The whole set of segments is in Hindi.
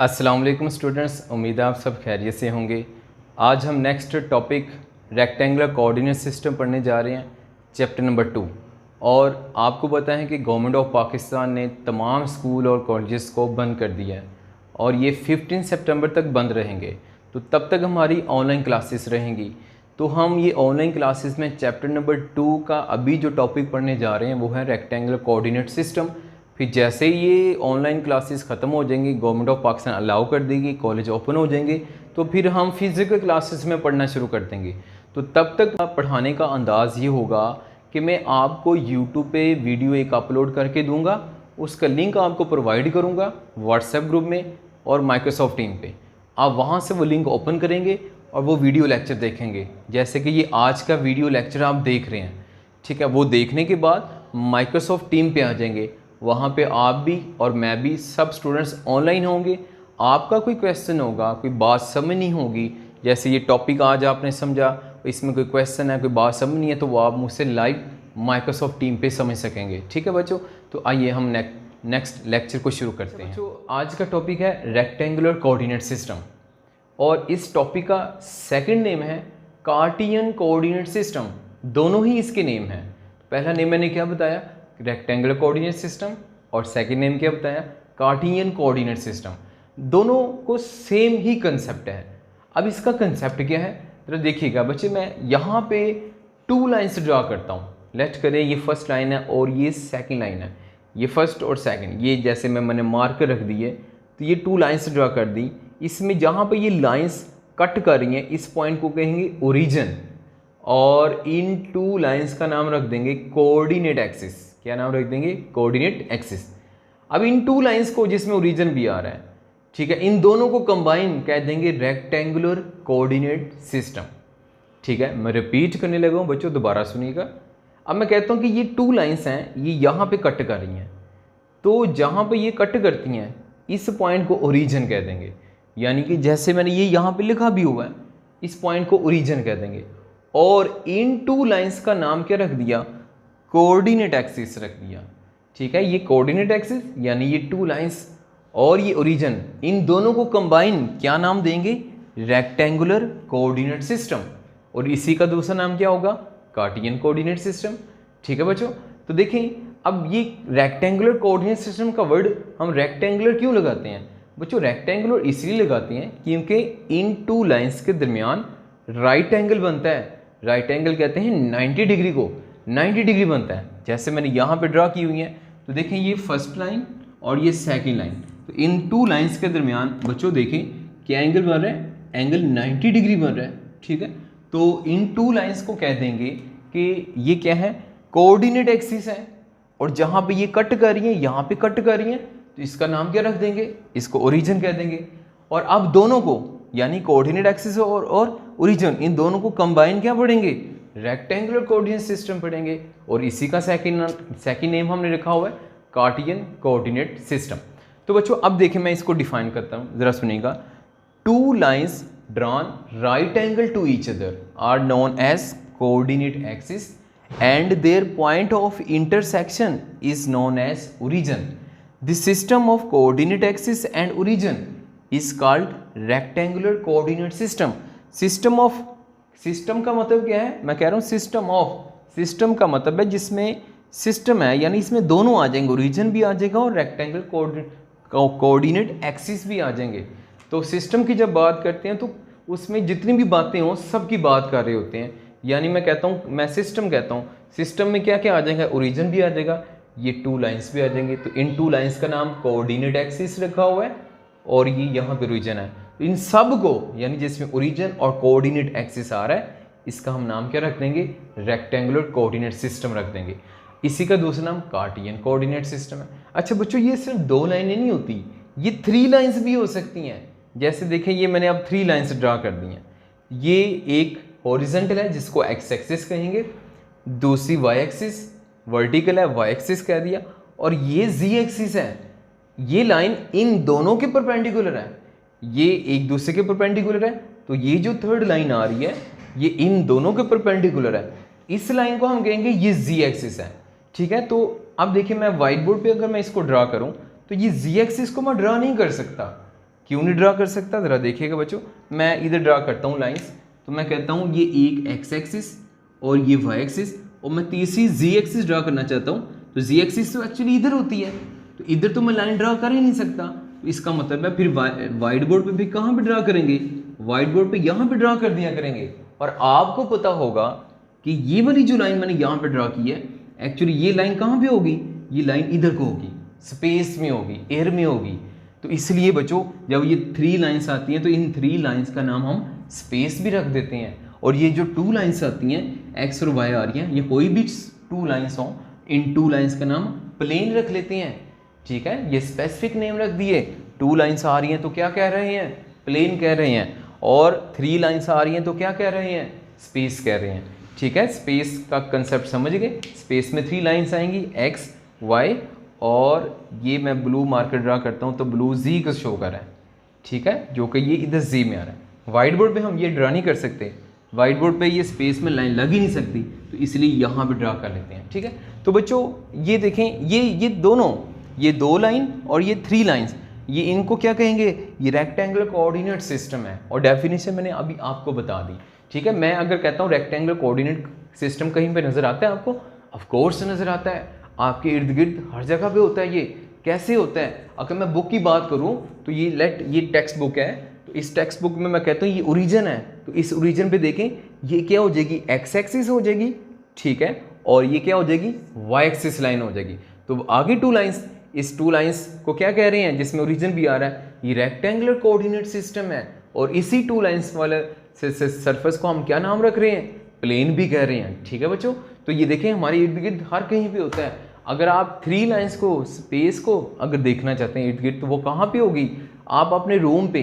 अस्सलाम वालेकुम स्टूडेंट्स, उम्मीद है आप सब खैरियत से होंगे। आज हम next topic rectangular coordinate system पढ़ने जा रहे हैं, चैप्टर नंबर 2। और आपको पता है कि गवर्नमेंट ऑफ पाकिस्तान ने तमाम स्कूल और कॉलेजेस को बंद कर दिया है और ये 15 सितंबर तक बंद रहेंगे। तो तब तक हमारी ऑनलाइन क्लासेस रहेंगी। तो हम ये ऑनलाइन क्लासेस में चैप्टर नंबर 2 का अभी जो टॉपिक पढ़ने जा रहे हैं वो है रेक्टेंगुलर कोऑर्डिनेट सिस्टम। फिर जैसे ही ये ऑनलाइन क्लासेस ख़त्म हो जाएंगी, गवर्नमेंट ऑफ पाकिस्तान अलाउ कर देगी, कॉलेज ओपन हो जाएंगे, तो फिर हम फिज़िकल क्लासेस में पढ़ना शुरू कर देंगे। तो तब तक पढ़ाने का अंदाज़ ये होगा कि मैं आपको यूट्यूब पे वीडियो एक अपलोड करके दूंगा, उसका लिंक आपको प्रोवाइड करूंगा व्हाट्सएप ग्रुप में और माइक्रोसॉफ्ट टीम पे। आप वहाँ से वो लिंक ओपन करेंगे और वो वीडियो लेक्चर देखेंगे, जैसे कि ये आज का वीडियो लेक्चर आप देख रहे हैं। ठीक है, वो देखने के बाद माइक्रोसॉफ्ट टीम पे आ जाएंगे। वहाँ पे आप भी और मैं भी सब स्टूडेंट्स ऑनलाइन होंगे। आपका कोई क्वेश्चन होगा, कोई बात समझ नहीं होगी, जैसे ये टॉपिक आज आपने समझा, इसमें कोई क्वेश्चन है, कोई बात समझ नहीं है, तो वो आप मुझसे लाइव माइक्रोसॉफ्ट टीम पे समझ सकेंगे। ठीक है बच्चों, तो आइए हम नेक्स्ट लेक्चर को शुरू करते हैं। बच्चों, आज का टॉपिक है रेक्टेंगुलर कोऑर्डिनेट सिस्टम और इस टॉपिक का सेकंड नेम है कार्टियन कोऑर्डिनेट सिस्टम। दोनों ही इसके नेम हैं। पहला नेम मैंने क्या बताया, रेक्टेंगुलर कोऑर्डिनेट सिस्टम, और सेकंड नेम क्या बताया, कार्टियन कोऑर्डिनेट सिस्टम। दोनों को सेम ही कंसेप्ट है। अब इसका कंसेप्ट क्या है तो देखिएगा बच्चे, मैं यहाँ पे 2 लाइन्स ड्रा करता हूँ। लेट करें ये फर्स्ट लाइन है और ये सेकंड लाइन है, ये फर्स्ट और सेकंड, ये जैसे मैंने मार्कर रख दी है, तो ये 2 लाइन्स ड्रा कर दी। इसमें जहाँ पे ये लाइन्स कट कर रही हैं, इस पॉइंट को कहेंगे ओरिजिन, और इन 2 लाइन्स का नाम रख देंगे कोऑर्डिनेट एक्सिस। क्या नाम रख देंगे, कोऑर्डिनेट एक्सिस। अब इन 2 लाइन्स को, जिसमें ओरिजिन भी आ रहा है, ठीक है, इन दोनों को कंबाइन कह देंगे रेक्टेंगुलर कोऑर्डिनेट सिस्टम। ठीक है, मैं रिपीट करने लगा हूँ बच्चों, दोबारा सुनिएगा। अब मैं कहता हूँ कि ये 2 लाइन्स हैं, ये यहाँ पे कट कर रही हैं, तो जहाँ पे ये कट करती हैं इस पॉइंट को ओरिजिन कह देंगे। यानी कि जैसे मैंने ये यहाँ पे लिखा भी हुआ है, इस पॉइंट को ओरिजिन कह देंगे। और इन 2 लाइन्स का नाम क्या रख दिया, कोऑर्डिनेट एक्सिस रख दिया। ठीक है, ये कोऑर्डिनेट एक्सिस यानी ये 2 लाइन्स और ये ओरिजिन, इन दोनों को कंबाइन क्या नाम देंगे, रेक्टेंगुलर कोऑर्डिनेट सिस्टम। और इसी का दूसरा नाम क्या होगा, कार्टियन कोऑर्डिनेट सिस्टम। ठीक है बच्चों, तो देखें अब ये रेक्टेंगुलर कोऑर्डिनेट सिस्टम का वर्ड हम रेक्टेंगुलर क्यों लगाते हैं बच्चों, रेक्टेंगुलर इसलिए लगाते हैं क्योंकि इन 2 लाइन्स के दरमियान राइट एंगल बनता है। राइट एंगल कहते हैं 90 डिग्री को, 90 डिग्री बनता है। जैसे मैंने यहाँ पे ड्रा की हुई है, तो देखें ये फर्स्ट लाइन और ये सेकंड लाइन, तो इन 2 लाइन्स के दरमियान बच्चों देखें क्या एंगल बन रहा है, एंगल 90 डिग्री बन रहा है। ठीक है, तो इन 2 लाइन्स को कह देंगे कि ये क्या है, कोऑर्डिनेट एक्सिस है। और जहाँ पे ये कट कर रही है, यहाँ पे कट कर रही है, तो इसका नाम क्या रख देंगे, इसको ओरिजिन कह देंगे। और अब दोनों को यानी कोऑर्डिनेट एक्सिस और ओरिजिन, इन दोनों को कंबाइन क्या पढ़ेंगे, रेक्टेंगुलर कोऑर्डिनेट सिस्टम पढ़ेंगे। और इसी का सेकंड नेम हमने रखा हुआ है कार्टियन कोऑर्डिनेट सिस्टम। तो बच्चों अब देखें मैं इसको डिफाइन करता हूँ, जरा सुनिएगा। 2 lines drawn right angle to each other are known as coordinate axis and their point of intersection is known as origin. The system of coordinate axis and origin is called rectangular coordinate system. System का मतलब क्या है, मैं कह रहा हूँ सिस्टम का मतलब है जिसमें सिस्टम है, यानी इसमें दोनों आ जाएंगे, ओरिजिन भी आ जाएगा और रेक्टेंगुलर कोऑर्डिनेट एक्सिस भी आ जाएंगे। तो सिस्टम की जब बात करते हैं तो उसमें जितनी भी बातें हों सबकी बात कर रहे होते हैं। यानी मैं कहता हूँ, मैं सिस्टम कहता हूँ, सिस्टम में क्या क्या आ जाएगा, ओरिजिन भी आ जाएगा, ये 2 लाइन्स भी आ जाएंगे। तो इन 2 लाइन्स का नाम कोऑर्डिनेट एक्सिस रखा हुआ है और ये यहाँ पे ओरिजिन है। तो इन सब को यानी जिसमें ओरिजिन और कोऑर्डिनेट एक्सिस आ रहा है, इसका हम नाम क्या रख देंगे, रेक्टेंगुलर कोऑर्डिनेट सिस्टम रख देंगे। इसी का दूसरा नाम कार्टियन कोऑर्डिनेट सिस्टम है। अच्छा बच्चों, ये सिर्फ 2 लाइनें नहीं होती, ये 3 लाइन्स भी हो सकती हैं। जैसे देखें ये मैंने अब 3 लाइन्स ड्रा कर दी हैं। ये एक हॉरिजॉन्टल है जिसको एक्स एक्सिस कहेंगे, दूसरी वाई एक्सिस, वर्टिकल है वाई एक्सिस कह दिया, और ये जी एक्सिस है। ये लाइन इन दोनों के परपेंडिकुलर है, ये एक दूसरे के परपेंडिकुलर है। तो ये जो थर्ड लाइन आ रही है ये इन दोनों के परपेंडिकुलर है। इस लाइन को हम कहेंगे ये जी एक्सिस है। ठीक है, तो अब देखिए मैं व्हाइट बोर्ड पे अगर मैं इसको ड्रा करूं तो ये जी एक्सिस को मैं ड्रा नहीं कर सकता क्यों नहीं ड्रा कर सकता, ज़रा देखिएगा बच्चों। मैं इधर ड्रा करता हूँ लाइंस, तो मैं कहता हूँ ये एक एक्स एक्सिस और ये वाई एक्सिस, और मैं तीसरी जी एक्सिस ड्रा करना चाहता हूँ। तो जी एक्सिस तो एक्चुअली इधर होती है, तो इधर तो मैं लाइन ड्रा कर ही नहीं सकता। तो इसका मतलब है फिर वाइट बोर्ड पे भी कहाँ पे ड्रा करेंगे, वाइट बोर्ड पे यहाँ पे ड्रा कर दिया करेंगे। और आपको पता होगा कि ये वाली जो लाइन मैंने यहाँ पे ड्रा की है, एक्चुअली ये लाइन कहाँ पे होगी, ये लाइन इधर को होगी, स्पेस में होगी, एयर में होगी। तो इसलिए बच्चों जब ये 3 लाइंस आती हैं तो इन 3 लाइंस का नाम हम स्पेस भी रख देते हैं। और ये जो 2 लाइंस आती हैं, एक्स और वाई आ रही हैं, ये कोई भी 2 लाइंस हों, इन 2 लाइंस का नाम प्लेन रख लेते हैं। ठीक है, ये स्पेसिफिक नेम रख दिए। 2 लाइंस आ रही हैं तो क्या कह रहे हैं, प्लेन कह रहे हैं। और 3 लाइंस आ रही हैं तो क्या कह रहे हैं, स्पेस कह रहे हैं। ठीक है, स्पेस का कंसेप्ट समझ गए। स्पेस में 3 लाइंस आएंगी, एक्स वाई, और ये मैं ब्लू मार्कर ड्रा करता हूँ तो ब्लू जी को शो कर रहा है। ठीक है, जो कि ये इधर जी में आ रहा है। वाइट बोर्ड पे हम ये ड्रा नहीं कर सकते, वाइट बोर्ड पे ये स्पेस में लाइन लग ही नहीं सकती, तो इसलिए यहाँ पे ड्रा कर लेते हैं। ठीक है, तो बच्चों ये देखें, ये दोनों, ये 2 लाइन और ये 3 लाइंस, ये इनको क्या कहेंगे, ये रेक्टेंगुलर कोऑर्डिनेट सिस्टम है। और डेफिनेशन मैंने अभी आपको बता दी। ठीक है, मैं अगर कहता हूँ रेक्टेंगुलर कोऑर्डिनेट सिस्टम कहीं पे नज़र आता है आपको, ऑफ कोर्स नज़र आता है, आपके इर्द गिर्द हर जगह पे होता है। ये कैसे होता है, अगर मैं बुक की बात करूँ तो ये टेक्स्ट बुक है, तो इस टेक्स्ट बुक में मैं कहता हूँ ये ओरिजिन है, तो इस ओरिजिन पे देखें ये क्या हो जाएगी, एक्स एक्सिस हो जाएगी। ठीक है, और ये क्या हो जाएगी, वाई एक्सिस लाइन हो जाएगी। तो आगे 2 लाइंस, इस 2 लाइंस को क्या कह रहे हैं, जिसमें ओरिजिन भी आ रहा है, ये रेक्टेंगुलर कोऑर्डिनेट सिस्टम है। और इसी 2 लाइंस वाले सरफेस को हम क्या नाम रख रहे हैं, प्लेन भी कह रहे हैं। ठीक है बच्चों, तो ये देखें हमारे इर्द गिर्द हर कहीं पे होता है। अगर आप 3 लाइंस को, स्पेस को अगर देखना चाहते हैं इर्द गिर्द, तो वो कहाँ पे होगी, आप अपने रूम पे,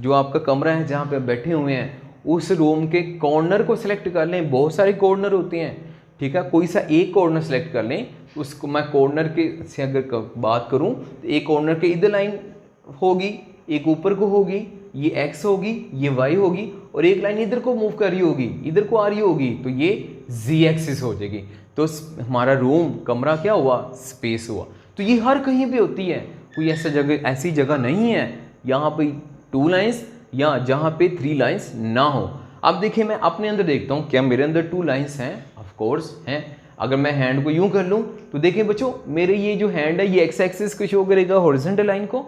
जो आपका कमरा है जहाँ पे आप बैठे हुए हैं, उस रूम के कॉर्नर को सिलेक्ट कर लें। बहुत सारे कॉर्नर होते हैं। ठीक है, कोई सा एक कॉर्नर सेलेक्ट कर लें, उसको मैं कॉर्नर के से अगर बात करूं तो एक कॉर्नर के इधर लाइन होगी, एक ऊपर को होगी, ये एक्स होगी, ये वाई होगी, और एक लाइन इधर को मूव कर रही होगी, इधर को आ रही होगी, तो ये जी एक्सिस हो जाएगी। तो हमारा रूम, कमरा क्या हुआ, स्पेस हुआ। तो ये हर कहीं पे होती है, कोई ऐसी जगह नहीं है यहाँ पे 2 लाइंस या जहाँ पे 3 लाइंस ना हो। अब देखिए मैं अपने अंदर देखता हूँ, क्या मेरे अंदर 2 लाइंस हैं, ऑफ कोर्स हैं। अगर मैं हैंड को यूं कर लूं तो देखिए बच्चों, मेरे ये जो हैंड है ये एक्स एक्सिस को शो करेगा, हॉरिजॉन्टल लाइन को।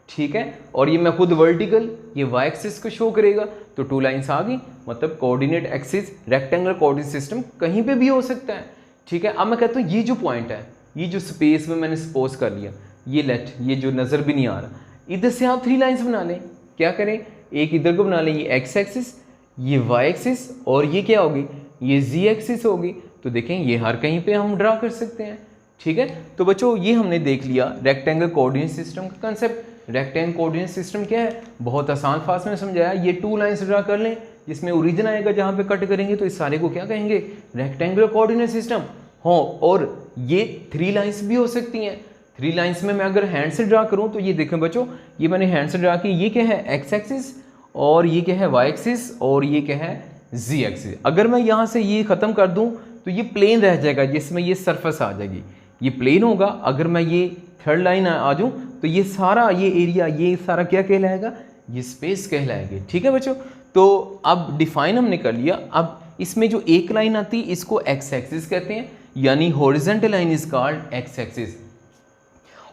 ठीक है, और ये मैं खुद वर्टिकल, ये वाई एक्सिस को शो करेगा। तो 2 लाइंस आ गई, मतलब coordinate axis, rectangular coordinate system कहीं पे भी हो सकता है। ठीक है, अब मैं कहता हूँ ये जो पॉइंट है, ये जो स्पेस में मैंने सपोज कर लिया, ये जो नज़र भी नहीं आ रहा, इधर से आप 3 लाइंस बना लें। क्या करें, एक इधर को बना लें, ये एक्स एक्सिस, ये वाई एक्सिस, और ये क्या होगी, ये जी एक्सिस होगी। तो देखें ये हर कहीं पे हम ड्रा कर सकते हैं। ठीक है, तो बच्चों ये हमने देख लिया रेक्टेंगल कोऑर्डिनेट सिस्टम का कंसेप्ट। रेक्टेंगल कोऑर्डिनेट सिस्टम क्या है, बहुत आसान फास्ट में समझाया। ये 2 लाइंस ड्रा कर लें, जिसमें ओरिजिन आएगा, जहाँ पे कट करेंगे तो इस सारे को क्या कहेंगे, रेक्टेंगुलर कोऑर्डिनेट सिस्टम। हाँ, और ये 3 लाइंस भी हो सकती हैं। 3 लाइंस में मैं अगर हैंड से ड्रा करूँ तो ये देखें बच्चों, ये मैंने हैंड से ड्रा की, ये क्या है, एक्स एक्सिस, और ये क्या है, वाई एक्सिस, और ये क्या है, जी एक्सिस। अगर मैं यहाँ से ये ख़त्म कर दूँ तो ये प्लेन रह जाएगा, जिसमें ये सरफेस आ जाएगी, ये प्लेन होगा। अगर मैं ये 3rd लाइन आ जाऊँ तो ये सारा, ये एरिया, ये सारा क्या कहलाएगा, ये स्पेस कहलाएगी। ठीक है बच्चों, तो अब डिफाइन हमने कर लिया। अब इसमें जो एक लाइन आती है इसको एक्स एक्सिस कहते हैं, यानी horizontal line is called X axis.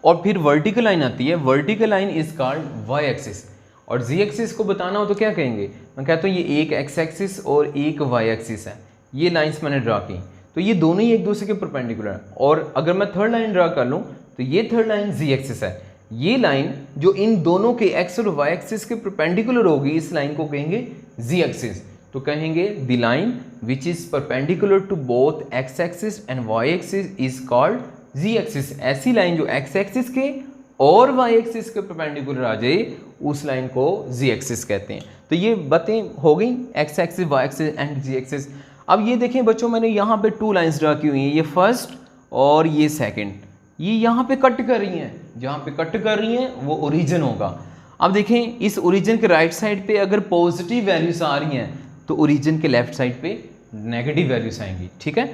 और फिर वर्टिकल लाइन आती है, vertical line is called Y axis. और जी एक्सिस को बताना हो तो क्या कहेंगे, मैं कहता हूँ ये एक एक्स एक्सिस और एक वाई एक्सिस है। ये लाइंस मैंने ड्रा की, तो ये दोनों ही एक दूसरे के परपेंडिकुलर हैं। और अगर मैं 3rd लाइन ड्रा कर लूँ तो ये 3rd लाइन जी एक्सिस है। ये लाइन जो इन दोनों के एक्स और वाई एक्सिस के परपेंडिकुलर होगी, इस लाइन को कहेंगे जी एक्सिस। तो कहेंगे the line which is perpendicular to both X axis and Y axis is called Z axis. ऐसी लाइन जो एक्स एक्सिस के और वाई एक्सिस के परपेंडिकुलर आ जाए, उस लाइन को जी एक्सिस कहते हैं। तो ये बातें हो गई, X axis, Y axis and Z axis. अब ये देखें बच्चों, मैंने यहाँ पे 2 लाइंस ड्रा की हुई हैं, ये फर्स्ट और ये सेकंड, ये यहाँ पे कट कर रही हैं। जहाँ पे कट कर रही हैं वो ओरिजिन होगा। अब देखें इस ओरिजिन के राइट साइड पे अगर पॉजिटिव वैल्यूज आ रही हैं तो ओरिजिन के लेफ्ट साइड पे नेगेटिव वैल्यूज आएंगी। ठीक है,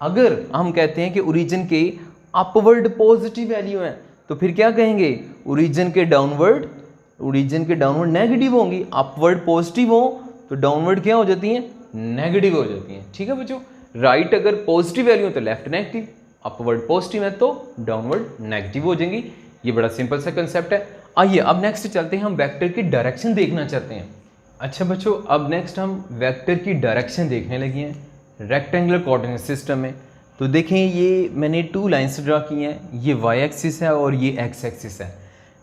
अगर हम कहते हैं कि ओरिजिन के अपवर्ड पॉजिटिव वैल्यू है तो फिर क्या कहेंगे, ओरिजिन के डाउनवर्ड ओरिजिन के डाउनवर्ड नेगेटिव होंगी, अपवर्ड पॉजिटिव हो तो डाउनवर्ड क्या हो जाती हैं, नेगेटिव हो जाती हैं। ठीक है बच्चों, राइट अगर पॉजिटिव वैल्यू हो तो लेफ्ट नेगेटिव, अपवर्ड पॉजिटिव है तो डाउनवर्ड नेगेटिव हो जाएंगी। ये बड़ा सिंपल सा कंसेप्ट है। आइए अब नेक्स्ट चलते हैं, हम वेक्टर की डायरेक्शन देखना चाहते हैं। अच्छा बच्चों, अब नेक्स्ट हम वेक्टर की डायरेक्शन देखने लगे हैं रेक्टेंगुलर कोऑर्डिनेट सिस्टम में। तो देखें, ये मैंने 2 लाइन्स ड्रा की हैं, ये वाई एक्सिस है और ये एक्स एक्सिस है।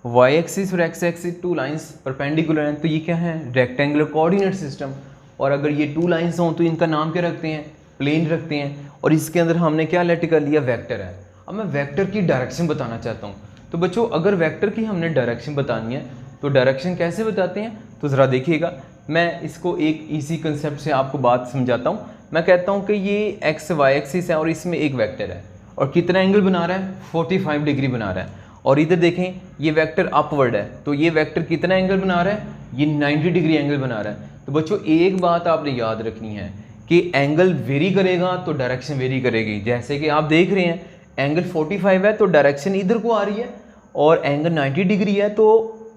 वाई एक्सिस और एक्स एक्सिस 2 लाइन्स परपेंडिकुलर हैं, तो ये क्या है, रेक्टेंगुलर कोऑर्डिनेट सिस्टम। और अगर ये 2 लाइन्स हों तो इनका नाम क्या रखते हैं, प्लेन रखते हैं। और इसके अंदर हमने क्या लेट कर लिया, वेक्टर है। अब मैं वेक्टर की डायरेक्शन बताना चाहता हूँ। तो बच्चों, अगर वेक्टर की हमने डायरेक्शन बतानी है तो डायरेक्शन कैसे बताते हैं, तो ज़रा देखिएगा। मैं इसको एक इजी कंसेप्ट से आपको बात समझाता हूँ। मैं कहता हूँ कि ये एक्स वाई एक्सिस है और इसमें एक वेक्टर है और कितना एंगल बना रहा है, 45 डिग्री बना रहा है। और इधर देखें, ये वेक्टर अपवर्ड है, तो ये वेक्टर कितना एंगल बना रहा है, ये 90 डिग्री एंगल बना रहा है। तो बच्चों, एक बात आपने याद रखनी है कि एंगल वेरी करेगा तो डायरेक्शन वेरी करेगी। जैसे कि आप देख रहे हैं, एंगल 45 है तो डायरेक्शन इधर को आ रही है, और एंगल 90 डिग्री है तो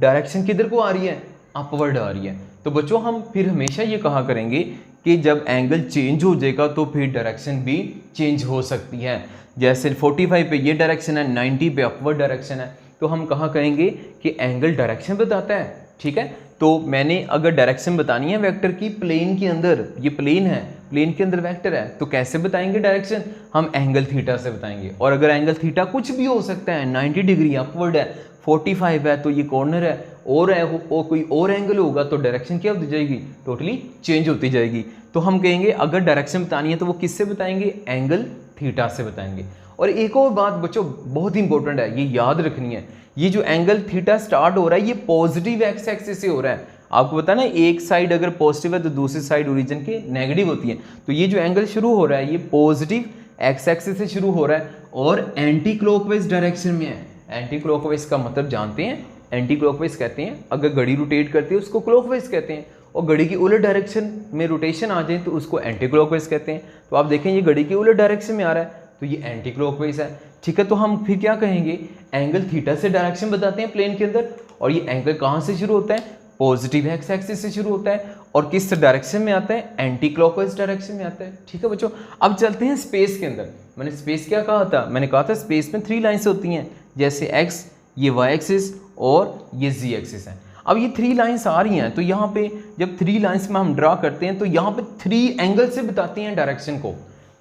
डायरेक्शन किधर को आ रही है, अपवर्ड आ रही है। तो बच्चों, हम फिर हमेशा ये कहा करेंगे कि जब एंगल चेंज हो जाएगा तो फिर डायरेक्शन भी चेंज हो सकती है। जैसे 45 पे ये डायरेक्शन है, 90 पे अपवर्ड डायरेक्शन है, तो हम कहा कहेंगे कि एंगल डायरेक्शन बताता है। ठीक है, तो मैंने अगर डायरेक्शन बतानी है वेक्टर की प्लेन के अंदर, ये प्लेन है, प्लेन के अंदर वेक्टर है, तो कैसे बताएंगे डायरेक्शन, हम एंगल थीटा से बताएंगे। और अगर एंगल थीटा कुछ भी हो सकता है, 90 डिग्री अपवर्ड है, 45 है तो ये कॉर्नर है, और कोई और एंगल होगा तो डायरेक्शन क्या होती जाएगी, टोटली चेंज होती जाएगी। तो हम कहेंगे अगर डायरेक्शन बतानी है तो वो किससे बताएंगे, एंगल थीटा से बताएंगे। और एक और बात बच्चों बहुत इंपॉर्टेंट है, ये याद रखनी है, ये जो एंगल थीटा स्टार्ट हो रहा है ये पॉजिटिव एक्स एक्सिस से हो रहा है। आपको पता है ना, एक साइड अगर पॉजिटिव है तो दूसरी साइड ओरिजिन के नेगेटिव होती है। तो ये जो एंगल शुरू हो रहा है ये पॉजिटिव एक्स एक्सिस से शुरू हो रहा है और एंटी क्लॉकवाइज डायरेक्शन में है। एंटी क्लॉकवाइज का मतलब जानते हैं, एंटी क्लॉकवाइज कहते हैं अगर घड़ी रोटेट करती है उसको क्लॉकवाइज कहते हैं, और घड़ी की उलट डायरेक्शन में रोटेशन आ जाए तो उसको एंटी क्लॉकवाइज कहते हैं। तो आप देखें ये घड़ी की उलट डायरेक्शन में आ रहा है तो ये एंटी क्लॉकवाइज है। ठीक है, तो हम फिर क्या कहेंगे, एंगल थीटा से डायरेक्शन बताते हैं प्लेन के अंदर, और ये एंगल कहाँ से शुरू होता है, पॉजिटिव एक्स एक्सिस से शुरू होता है, और किस डायरेक्शन में आता है, एंटी क्लॉकवाइज डायरेक्शन में आता है। ठीक है बच्चों, अब चलते हैं स्पेस के अंदर। मैंने स्पेस क्या कहा था, मैंने कहा था स्पेस में 3 लाइन्स होती हैं, जैसे एक्स, ये वाई एक्सिस और ये जी एक्सिस है। अब ये 3 लाइन्स आ रही हैं, तो यहाँ पे जब 3 लाइन्स में हम ड्रा करते हैं तो यहाँ पे 3 एंगल से बताते हैं डायरेक्शन को।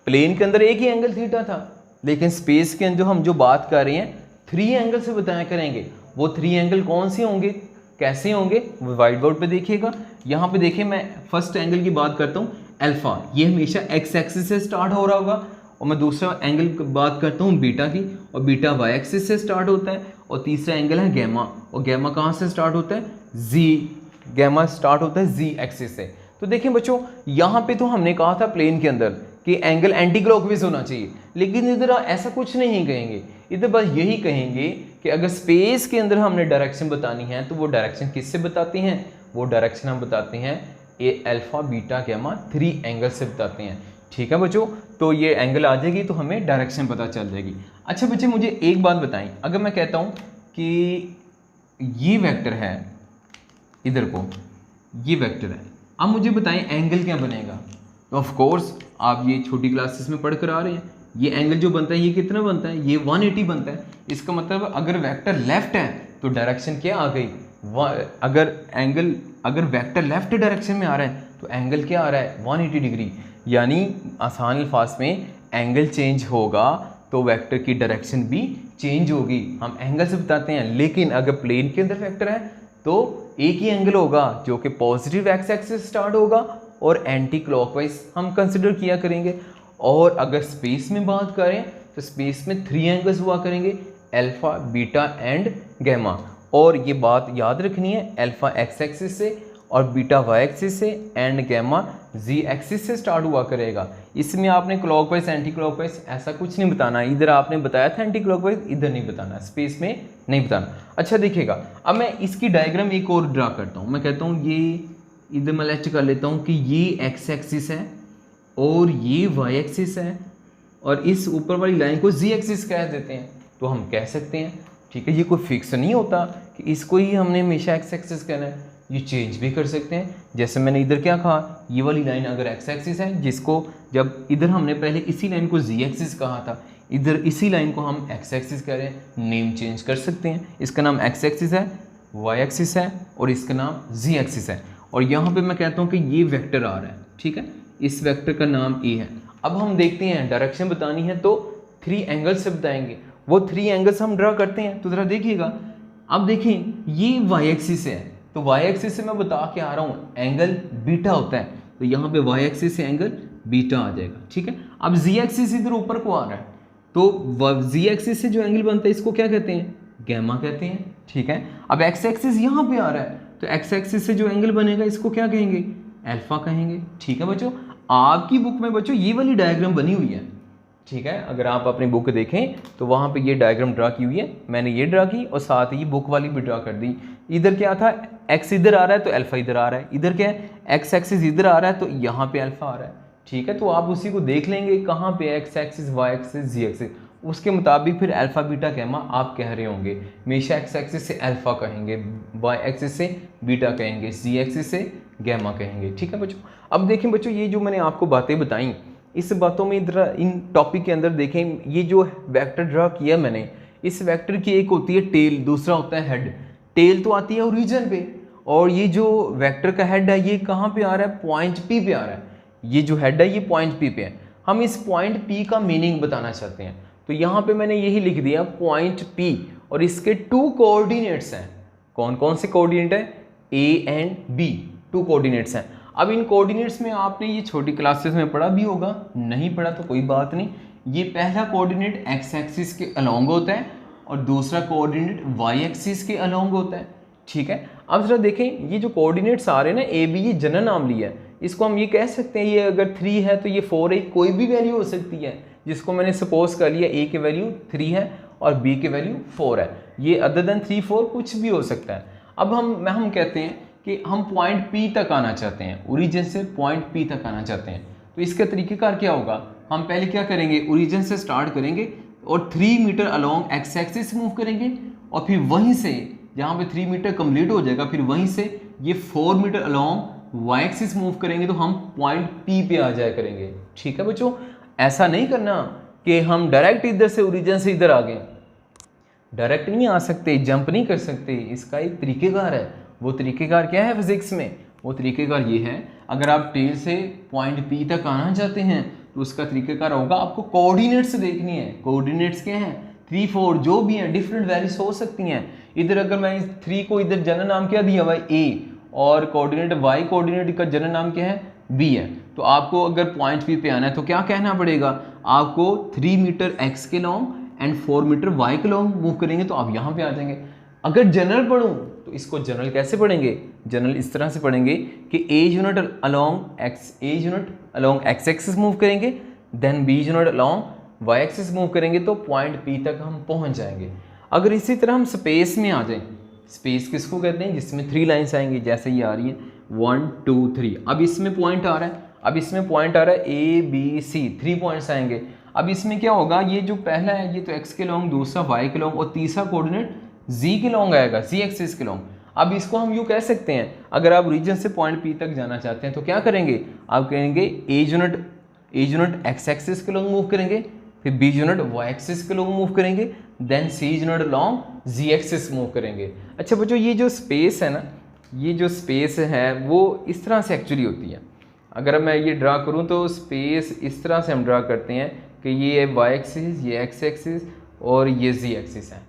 प्लेन के अंदर एक ही एंगल थीटा था, लेकिन स्पेस के अंदर हम जो बात कर रहे हैं 3 एंगल से बताया करेंगे। वो 3 एंगल कौन से होंगे, कैसे होंगे, व्हाइट बोर्ड पे देखिएगा। यहाँ पे देखिए, मैं फर्स्ट एंगल की बात करता हूँ, अल्फा, ये हमेशा एक्स एक्सिस से स्टार्ट हो रहा होगा, और मैं दूसरा एंगल की बात करता हूँ बीटा की, और बीटा वाई एक्सिस से स्टार्ट होता है, और तीसरा एंगल है गैमा, और गैमा कहाँ से स्टार्ट होता है, जी, गैमा स्टार्ट होता है जी एक्सिस से। तो देखिए बच्चों, यहाँ पे तो हमने कहा था प्लेन के अंदर कि एंगल एंटी क्लॉकवाइज होना चाहिए, लेकिन इधर ऐसा कुछ नहीं कहेंगे, इधर बस यही कहेंगे कि अगर स्पेस के अंदर हमने डायरेक्शन बतानी है तो वो डायरेक्शन किससे बताते हैं, वो डायरेक्शन हम बताते हैं ए अल्फा बीटा गैमा 3 एंगल से बताते हैं। ठीक है बच्चों, तो ये एंगल आ जाएगी तो हमें डायरेक्शन पता चल जाएगी। अच्छा बच्चे, मुझे एक बात बताएं, अगर मैं कहता हूँ कि ये वेक्टर है, इधर को ये वेक्टर है, अब मुझे बताएं एंगल क्या बनेगा। तो ऑफ कोर्स आप ये छोटी क्लासेस में पढ़ कर आ रहे हैं, ये एंगल जो बनता है ये कितना बनता है, ये 180 बनता है। इसका मतलब अगर वेक्टर लेफ्ट है तो डायरेक्शन क्या आ गई, अगर वेक्टर लेफ्ट डायरेक्शन में आ रहा है तो एंगल क्या आ रहा है, 180 डिग्री। यानी आसान अल्फाज में एंगल चेंज होगा तो वेक्टर की डायरेक्शन भी चेंज होगी, हम एंगल से बताते हैं। लेकिन अगर प्लेन के अंदर वेक्टर है तो एक ही एंगल होगा जो कि पॉजिटिव एक्स एक्सिस स्टार्ट होगा और एंटी क्लॉकवाइज हम कंसिडर किया करेंगे। और अगर स्पेस में बात करें तो स्पेस में 3 एंगल्स हुआ करेंगे, अल्फा बीटा एंड गैमा। और ये बात याद रखनी है, अल्फा एक्स एक्सिस से और बीटा वाई एक्सिस से एंड गैमा जी एक्सिस से स्टार्ट हुआ करेगा। इसमें आपने क्लॉकवाइज एंटी क्लॉकवाइज ऐसा कुछ नहीं बताना, इधर आपने बताया था एंटी क्लॉकवाइज, इधर नहीं बताना, स्पेस में नहीं बताना। अच्छा देखिएगा, अब मैं इसकी डायग्राम एक और ड्रा करता हूँ। मैं कहता हूँ ये इधर मैं लेट कर लेता हूँ कि ये एक्स एक्सिस है और ये वाई एक्सिस है, और इस ऊपर वाली लाइन को जी एक्सिस कह देते हैं। तो हम कह सकते हैं, ठीक है, ये कोई फिक्स नहीं होता कि इसको ही हमने हमेशा एक्स एक्सिस करना है, ये चेंज भी कर सकते हैं। जैसे मैंने इधर क्या कहा, ये वाली लाइन अगर एक्स एक्सिस है, जिसको जब इधर हमने पहले इसी लाइन को जी एक्सिस कहा था, इधर इसी लाइन को हम एक्स एक्सिस कह रहे हैं, नेम चेंज कर सकते हैं। इसका नाम एक्स एक्सिस है, वाई एक्सिस है और इसका नाम जी एक्सिस है। और यहाँ पे मैं कहता हूँ कि ये वेक्टर आ रहा है, ठीक है, इस वेक्टर का नाम ए है। अब हम देखते हैं डायरेक्शन बतानी है तो 3 एंगल्स से बताएंगे, वो 3 एंगल्स हम ड्रा करते हैं। तो ज़रा देखिएगा, अब देखें ये वाई एक्सिस है, तो वाई एक्सिस से मैं बता के आ रहा हूँ एंगल बीटा होता है, तो यहाँ पे वाई एक्सिस से एंगल बीटा आ जाएगा, ठीक है। अब जी एक्सिस इधर ऊपर को आ रहा है, तो जी एक्सिस से जो एंगल बनता है इसको क्या कहते हैं, गैमा कहते हैं, ठीक है। अब एक्स एक्सिस यहाँ पे आ रहा है, तो एक्स एक्सिस से जो एंगल बनेगा इसको क्या कहेंगे, अल्फा कहेंगे, ठीक है बच्चों। आपकी बुक में बच्चों ये वाली डायग्राम बनी हुई है, ठीक है, अगर आप अपनी बुक देखें तो वहाँ पे ये डायग्राम ड्रा की हुई है, मैंने ये ड्रा की और साथ ही बुक वाली भी ड्रा कर दी। इधर क्या था, एक्स इधर आ रहा है तो अल्फा इधर आ रहा है, इधर क्या है, एक्स एक्सिस इधर आ रहा है तो यहाँ पे अल्फा आ रहा है, ठीक है। तो आप उसी को देख लेंगे कहाँ पे एक्स एक्सिस, वाई एक्सिस, जी एक्सिस, उसके मुताबिक फिर अल्फा बीटा गैमा आप कह रहे होंगे। हमेशा एक्स एक्सिस से अल्फा कहेंगे, वाई एक्सिस से बीटा कहेंगे, जी एक्सिस से गैमा कहेंगे, ठीक है बच्चों। अब देखें बच्चों, ये जो मैंने आपको बातें बताई, इस बातों में इधर इन टॉपिक के अंदर देखें, ये जो वेक्टर ड्रा किया मैंने, इस वेक्टर की एक होती है टेल, दूसरा होता है हेड। टेल तो आती है ओरिजिन पे, और ये जो वेक्टर का हेड है ये कहाँ पे आ रहा है, पॉइंट पी पे आ रहा है। ये जो हेड है ये पॉइंट पी पे है, हम इस पॉइंट पी का मीनिंग बताना चाहते हैं, तो यहाँ पे मैंने यही लिख दिया पॉइंट पी, और इसके 2 कोऑर्डिनेट्स हैं। कौन कौन से कोऑर्डिनेट है, ए एंड बी, 2 कोऑर्डिनेट्स हैं। अब इन कोऑर्डिनेट्स में आपने ये छोटी क्लासेस में पढ़ा भी होगा, नहीं पढ़ा तो कोई बात नहीं। ये पहला कोऑर्डिनेट एक्स एक्सिस के अलोंग होता है और दूसरा कोऑर्डिनेट वाई एक्सिस के अलोंग होता है, ठीक है। अब जरा देखें, ये जो कोऑर्डिनेट्स आ रहे हैं ना, ए बी, ये जनरल नाम लिया है, इसको हम ये कह सकते हैं, ये अगर 3 है तो ये 4 है, कोई भी वैल्यू हो सकती है, जिसको मैंने सपोज कर लिया ए की वैल्यू 3 है और बी की वैल्यू 4 है, ये अदर देन 3 4 कुछ भी हो सकता है। अब हम कहते हैं कि हम पॉइंट पी तक आना चाहते हैं, ओरिजिन से पॉइंट पी तक आना चाहते हैं, तो इसका तरीक़ेकार क्या होगा, हम पहले क्या करेंगे, ओरिजिन से स्टार्ट करेंगे और 3 metre along X axis move करेंगे, और फिर वहीं से जहाँ पे 3 मीटर कंप्लीट हो जाएगा, फिर वहीं से ये 4 metre along Y axis move करेंगे, तो हम पॉइंट पी पे आ जाया करेंगे, ठीक है बच्चों। ऐसा नहीं करना कि हम डायरेक्ट इधर से ओरिजिन से इधर आ गए, डायरेक्ट नहीं आ सकते, जंप नहीं कर सकते, इसका एक तरीक़ेकार है। वो तरीक़ेकार क्या है फिजिक्स में, वो तरीक़ेकार ये है, अगर आप टेल से पॉइंट पी तक आना चाहते हैं तो उसका तरीक़ेकार होगा, आपको कोऑर्डिनेट्स देखनी है। कोऑर्डिनेट्स क्या हैं, 3 4 जो भी हैं, डिफरेंट वैल्यूज हो सकती हैं। इधर अगर मैं इस 3 को इधर जनरल नाम क्या दिया हुआ है, ए, और कोऑर्डिनेट वाई कोऑर्डिनेट का जनरल नाम क्या है, बी है, तो आपको अगर पॉइंट पी पे आना है तो क्या कहना पड़ेगा, आपको 3 मीटर एक्स के लॉन्ग एंड 4 मीटर वाई के लॉन्ग मूव करेंगे, तो आप यहाँ पे आ जाएंगे। अगर जनरल पढ़ूँ तो इसको जनरल कैसे पढ़ेंगे, जनरल इस तरह से पढ़ेंगे कि A unit along X axis move करेंगे, then B unit along Y axis move करेंगे, तो पॉइंट पी तक हम पहुँच जाएंगे। अगर इसी तरह हम स्पेस में आ जाएं, स्पेस किसको कहते हैं, जिसमें 3 लाइन्स आएंगी, जैसे ये आ रही हैं 1 2 3, अब इसमें पॉइंट आ रहा है, ए बी सी, 3 पॉइंट्स आएंगे। अब इसमें क्या होगा, ये जो पहला है ये तो एक्स के लॉन्ग, दूसरा वाई के लॉन्ग और तीसरा कोऑर्डिनेट जी के लॉन्ग आएगा, जी एक्सिस के लॉन्ग। अब इसको हम यूँ कह सकते हैं, अगर आप रीजन से पॉइंट पी तक जाना चाहते हैं तो क्या करेंगे, आप कहेंगे ए यूनिट एक्स एक्सिस के लॉन्ग मूव करेंगे, फिर बी यूनिट वाई एक्सिस के लॉन्ग मूव करेंगे, देन सी unit long Z axis move करेंगे। अच्छा बच्चों, ये जो स्पेस है ना, ये जो स्पेस है वो इस तरह से एक्चुअली होती है। अगर मैं ये ड्रा करूँ तो स्पेस इस तरह से हम ड्रा करते हैं कि ये वाई एक्सिस, ये एक्स एक्सिस और ये जी एक्सिस है,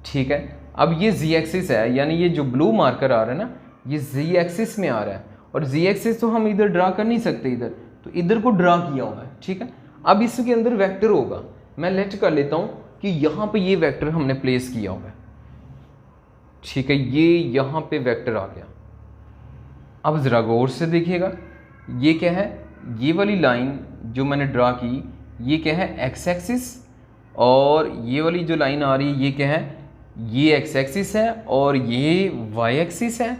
ठीक है। अब ये जी एक्सिस है, यानी ये जो ब्लू मार्कर आ रहा है ना, ये जी एक्सिस में आ रहा है, और जी एक्सिस तो हम इधर ड्रा कर नहीं सकते, इधर तो इधर को ड्रा किया हुआ है, ठीक है। अब इसके अंदर वेक्टर होगा, मैं लेट कर लेता हूँ कि यहाँ पे ये वेक्टर हमने प्लेस किया हुआ है, ठीक है, ये यहाँ पे वेक्टर आ गया। अब ज़रा गौर से देखिएगा, ये क्या है, ये वाली लाइन जो मैंने ड्रा की ये क्या है, एक्स एक्सिस, और ये वाली जो लाइन आ रही है ये क्या है, ये एक्स एक्सिस है और ये वाई एक्सिस है,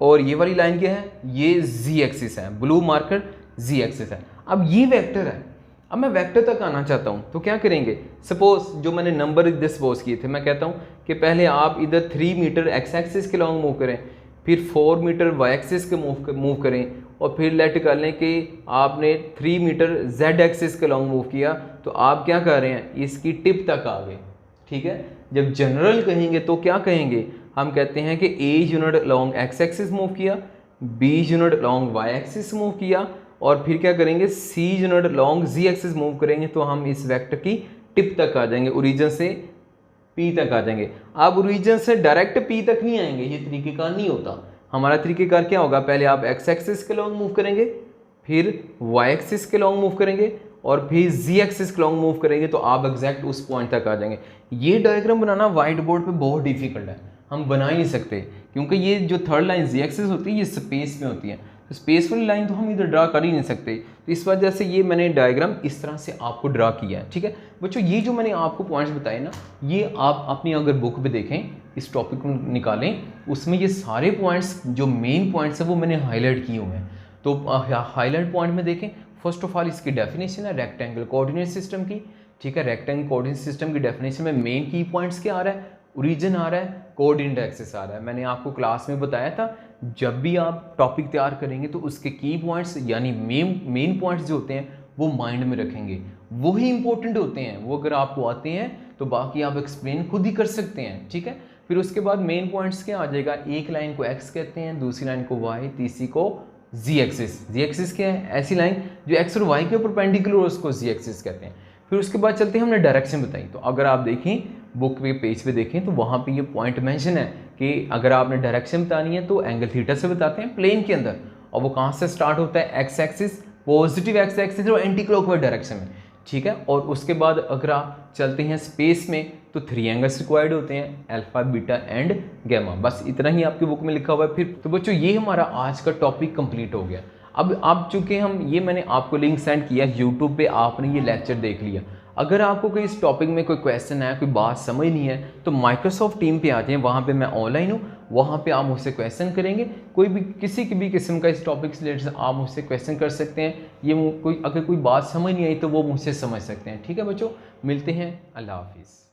और ये वाली लाइन क्या है, ये जी एक्सिस है, ब्लू मार्कर जी एक्सिस है। अब ये वेक्टर है, अब मैं वेक्टर तक आना चाहता हूँ तो क्या करेंगे, सपोज जो मैंने नंबर इधर सपोज किए थे, मैं कहता हूँ कि पहले आप इधर 3 मीटर एक्स एक्सिस के लॉन्ग मूव करें, फिर 4 मीटर वाई एक्सिस के मूव करें, और फिर लेट कर लें कि आपने 3 मीटर जेड एक्सिस के लॉन्ग मूव किया, तो आप क्या कर रहे हैं, इसकी टिप तक आ गए। ठीक है, जब जनरल कहेंगे तो क्या कहेंगे, हम कहते हैं कि A unit long X axis move किया, B unit long Y axis move किया, और फिर क्या करेंगे, C unit long Z axis move करेंगे, तो हम इस वेक्टर की टिप तक आ जाएंगे, ओरिजिन से पी तक आ जाएंगे। आप ओरिजिन से डायरेक्ट पी तक नहीं आएंगे, ये तरीकेकार नहीं होता। हमारा तरीकेकार क्या होगा, पहले आप एक्स एक्सिस के लॉन्ग मूव करेंगे, फिर वाई एक्सिस के लॉन्ग मूव करेंगे, और फिर जी एक्सिस के लॉन्ग मूव करेंगे, तो आप एग्जैक्ट उस पॉइंट तक आ जाएंगे। ये डायग्राम बनाना व्हाइट बोर्ड पे बहुत डिफिकल्ट है, हम बना ही नहीं सकते, क्योंकि ये जो थर्ड लाइन जी एक्सिस होती है ये स्पेस में होती है, तो स्पेस वाली लाइन तो हम इधर ड्रा कर ही नहीं सकते। तो इस वजह से ये मैंने डायग्राम इस तरह से आपको ड्रा किया है। ठीक है बच्चों, ये जो मैंने आपको पॉइंट्स बताए ना, ये आप अपनी अगर बुक पे देखें, इस टॉपिक को निकालें, उसमें ये सारे पॉइंट्स जो मेन पॉइंट्स हैं वो मैंने हाईलाइट किए हुए हैं। तो हाईलाइट पॉइंट में देखें, फर्स्ट ऑफ ऑल इसकी डेफिनेशन है रेक्टेंगल कोऑर्डिनेट सिस्टम की। ठीक है, रेक्टेंगल कोऑर्डिनेट सिस्टम की डेफिनेशन में मेन की पॉइंट्स क्या आ रहा है, ओरिजिन आ रहा है, कोऑर्डिनेट एक्सिस आ रहा है। मैंने आपको क्लास में बताया था, जब भी आप टॉपिक तैयार करेंगे तो उसके की पॉइंट्स यानी मेन पॉइंट्स जो होते हैं वो माइंड में रखेंगे, वही इंपॉर्टेंट होते हैं। वो अगर आपको आते हैं तो बाकी आप एक्सप्लेन खुद ही कर सकते हैं। ठीक है, फिर उसके बाद मेन पॉइंट्स क्या आ जाएगा, एक लाइन को एक्स कहते हैं, दूसरी लाइन को वाई, तीसरी को जी एक्सिस। जी एक्सिस क्या है, ऐसी लाइन जो एक्स और वाई के परपेंडिकुलर हो, उसको जी एक्सिस कहते हैं। फिर उसके बाद चलते हैं, हमने डायरेक्शन बताई। तो अगर आप देखें बुक पे पेज पे देखें तो वहाँ पे ये पॉइंट मेंशन है कि अगर आपने डायरेक्शन बतानी है तो एंगल थीटा से बताते हैं प्लेन के अंदर, और वो कहाँ से स्टार्ट होता है, x axis, positive x axis और एंटी क्लॉकवाइज डायरेक्शन में। ठीक है, और उसके बाद अगर आप चलते हैं स्पेस में तो 3 एंगल्स रिक्वायर्ड होते हैं, अल्फा, बीटा एंड गैमा। बस इतना ही आपकी बुक में लिखा हुआ है। फिर तो बच्चों ये हमारा आज का टॉपिक कंप्लीट हो गया। अब आप चूँकि ये मैंने आपको लिंक सेंड किया यूट्यूब पे, आपने ये लेक्चर देख लिया। अगर आपको कोई इस टॉपिक में कोई क्वेश्चन है, कोई बात समझ नहीं है, तो माइक्रोसॉफ्ट टीम पे आ जाएं, वहाँ पे मैं ऑनलाइन हूँ, वहाँ पे आप मुझसे क्वेश्चन करेंगे। कोई भी किसी भी किस्म का इस टॉपिक से रिलेटेड आप मुझसे क्वेश्चन कर सकते हैं। ये कोई अगर कोई बात समझ नहीं आई तो वो मुझसे समझ सकते हैं। ठीक है बच्चों, मिलते हैं, अल्लाह हाफिज़।